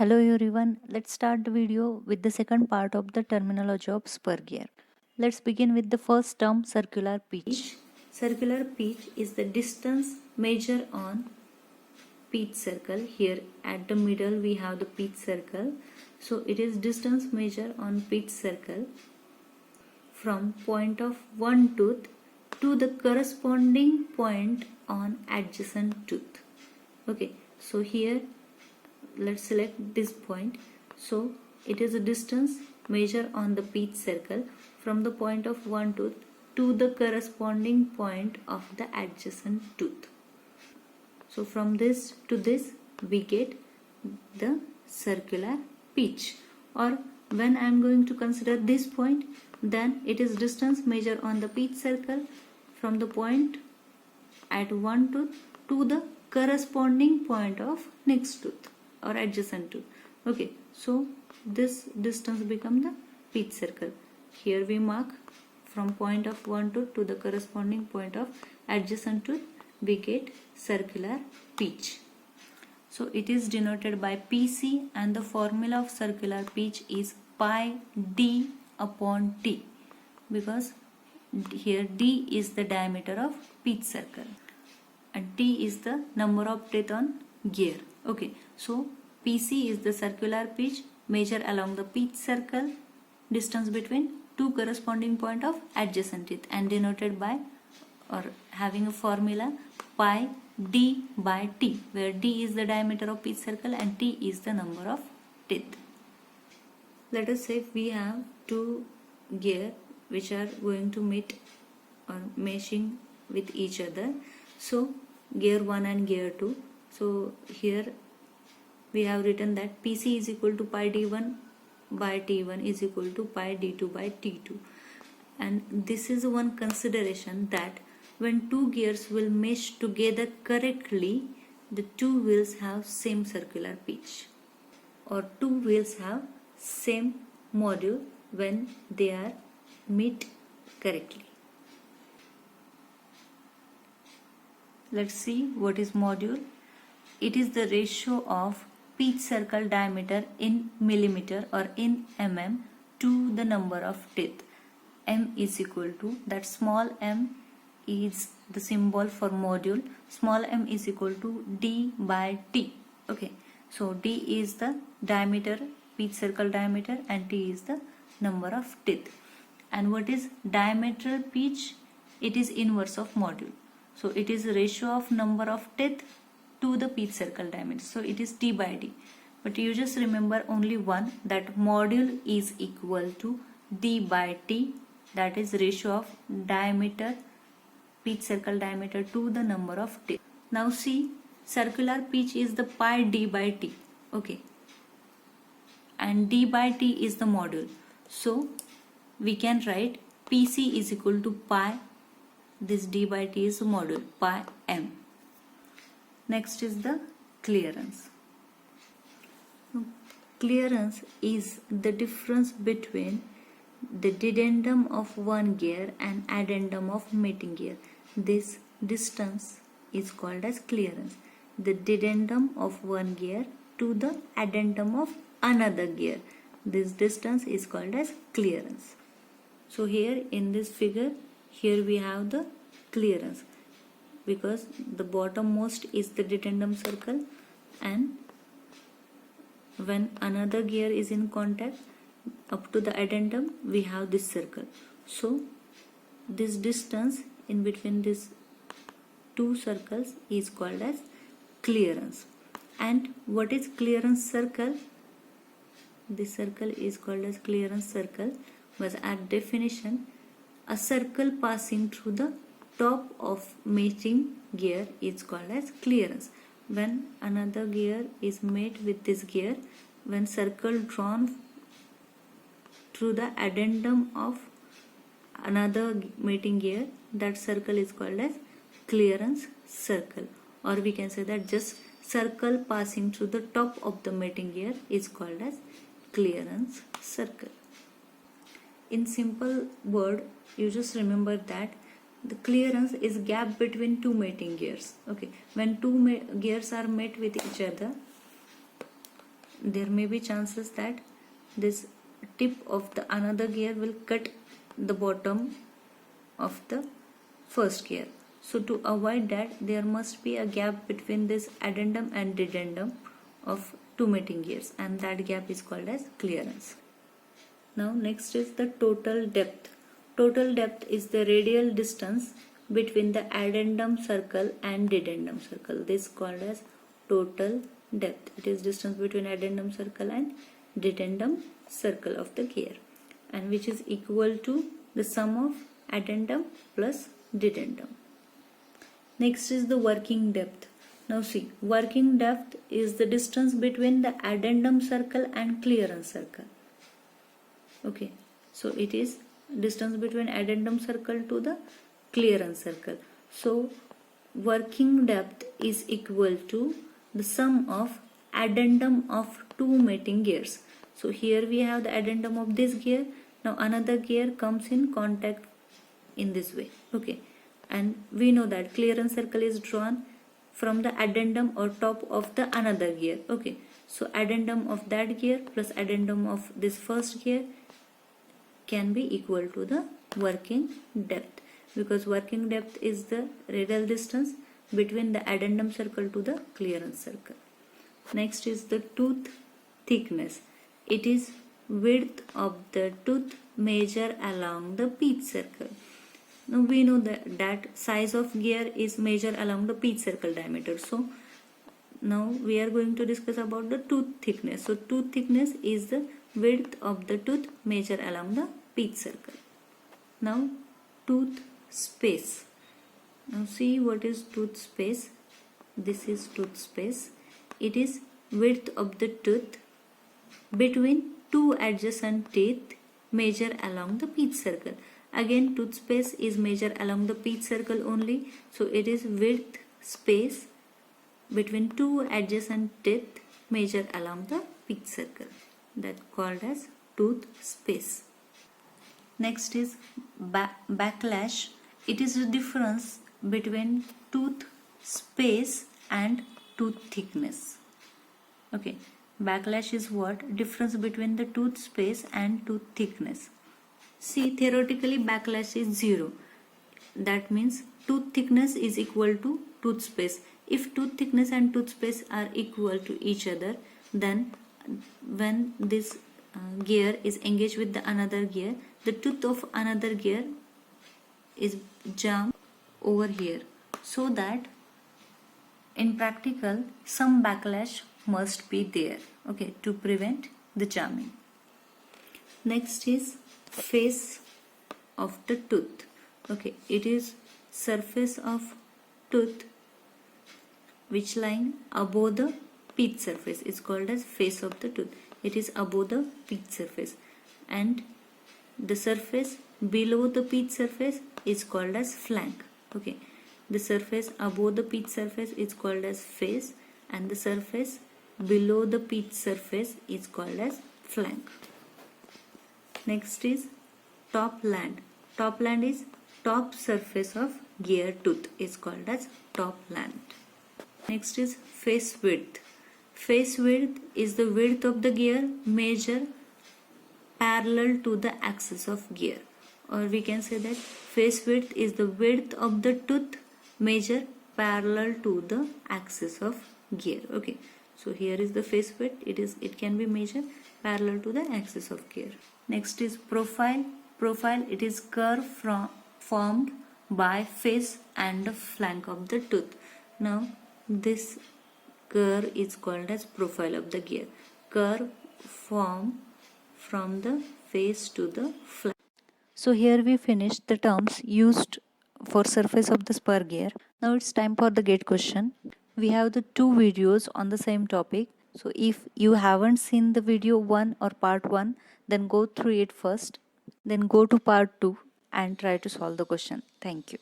Hello everyone, let's start the video with the second part of the terminology of spur gear. Let's begin with the first term, circular pitch. Circular pitch is the distance measured on pitch circle. Here at the middle we have the pitch circle. So it is distance measured on pitch circle from point of one tooth to the corresponding point on adjacent tooth. Okay, so here let's select this point. So it is a distance measured on the pitch circle from the point of one tooth to the corresponding point of the adjacent tooth. So from this to this we get the circular pitch. Or when I am going to consider this point, then it is distance measured on the pitch circle from the point at one tooth to the corresponding point of next tooth or adjacent tooth. Okay, so this distance become the pitch circle. Here we mark from point of one tooth to the corresponding point of adjacent tooth, we get circular pitch. So it is denoted by PC, and the formula of circular pitch is pi d upon t, because here d is the diameter of pitch circle and t is the number of teeth on gear. Okay, so PC is the circular pitch measured along the pitch circle, distance between two corresponding point of adjacent teeth, and denoted by or having a formula pi d by t, where d is the diameter of pitch circle and t is the number of teeth. Let us say we have two gear which are going to meet or meshing with each other. So gear 1 and gear 2. So here we have written that PC is equal to pi d1 by t1 is equal to pi d2 by t2. And this is one consideration, that when two gears will mesh together correctly, the two wheels have same circular pitch, or two wheels have same module when they are meet correctly. Let's see what is module. It is the ratio of pitch circle diameter in millimeter or in mm to the number of teeth. M is equal to, that small m is the symbol for module, small m is equal to d by t. Okay, so d is the diameter, pitch circle diameter, and t is the number of teeth. And what is diametral pitch? It is inverse of module. So it is the ratio of number of teeth to the pitch circle diameter. So it is t by d. But you just remember only one, that module is equal to d by t, that is ratio of diameter, pitch circle diameter to the number of teeth. Now see, circular pitch is the pi d by t. Okay, and d by t is the module. So we can write PC is equal to pi, this d by t is the module, pi m. Next is the clearance. Clearance is the difference between the dedendum of one gear and addendum of mating gear. This distance is called as clearance. The dedendum of one gear to the addendum of another gear. This distance is called as clearance. So here in this figure, here we have the clearance, because the bottommost is the dedendum circle, and when another gear is in contact up to the addendum, we have this circle. So this distance in between these two circles is called as clearance. And what is clearance circle? This circle is called as clearance circle, was at definition a circle passing through the top of mating gear is called as clearance. When another gear is made with this gear, when circle drawn through the addendum of another mating gear, that circle is called as clearance circle. Or we can say that just circle passing through the top of the mating gear is called as clearance circle. In simple word, you just remember that the clearance is gap between two mating gears. Okay, when two gears are met with each other, there may be chances that this tip of the another gear will cut the bottom of the first gear. So to avoid that, there must be a gap between this addendum and dedendum of two mating gears, and that gap is called as clearance. Now next is the total depth. Total depth is the radial distance between the addendum circle and dedendum circle. This is called as total depth. It is distance between addendum circle and dedendum circle of the gear, and which is equal to the sum of addendum plus dedendum. Next is the working depth. Now see, working depth is the distance between the addendum circle and clearance circle. Okay, so it is distance between addendum circle to the clearance circle. So working depth is equal to the sum of addendum of two mating gears. So here we have the addendum of this gear. Now another gear comes in contact in this way. Okay, and we know that clearance circle is drawn from the addendum or top of the another gear. Okay, so addendum of that gear plus addendum of this first gear can be equal to the working depth, because working depth is the radial distance between the addendum circle to the clearance circle. Next is the tooth thickness. It is width of the tooth measured along the pitch circle. Now we know that size of gear is measured along the pitch circle diameter. So now we are going to discuss about the tooth thickness. So tooth thickness is the width of the tooth measured along the pitch circle. Now tooth space. Now see what is tooth space. This is tooth space. It is width of the tooth between two adjacent teeth measured along the pitch circle. Again, tooth space is measured along the pitch circle only. So it is width space between two adjacent teeth measured along the pitch circle. That's called as tooth space. Next is backlash. It is the difference between tooth space and tooth thickness. Okay, backlash is what? Difference between the tooth space and tooth thickness. See, theoretically backlash is 0. That means tooth thickness is equal to tooth space. If tooth thickness and tooth space are equal to each other, then when this gear is engaged with the another gear, the tooth of another gear is jump over here, so that in practical some backlash must be there, okay, to prevent the jamming. Next is face of the tooth. Okay, it is surface of tooth which lying above the pitch surface is called as face of the tooth. It is above the pitch surface, and the surface below the pitch surface is called as flank. Okay, the surface above the pitch surface is called as face, and the surface below the pitch surface is called as flank. Next is top land. Top land is top surface of gear tooth is called as top land. Next is face width. Face width is the width of the gear measured parallel to the axis of gear, or we can say that face width is the width of the tooth measured parallel to the axis of gear. Okay, so here is the face width. It can be measured parallel to the axis of gear. Next is profile. Profile, it is curve formed by face and the flank of the tooth. Now this curve is called as profile of the gear. Curve formed from the face to the flank. So here we finished the terms used for surface of the spur gear. Now it's time for the gate question. We have the two videos on the same topic. So if you haven't seen the video 1 or part 1, then go through it first. Then go to part 2 and try to solve the question. Thank you.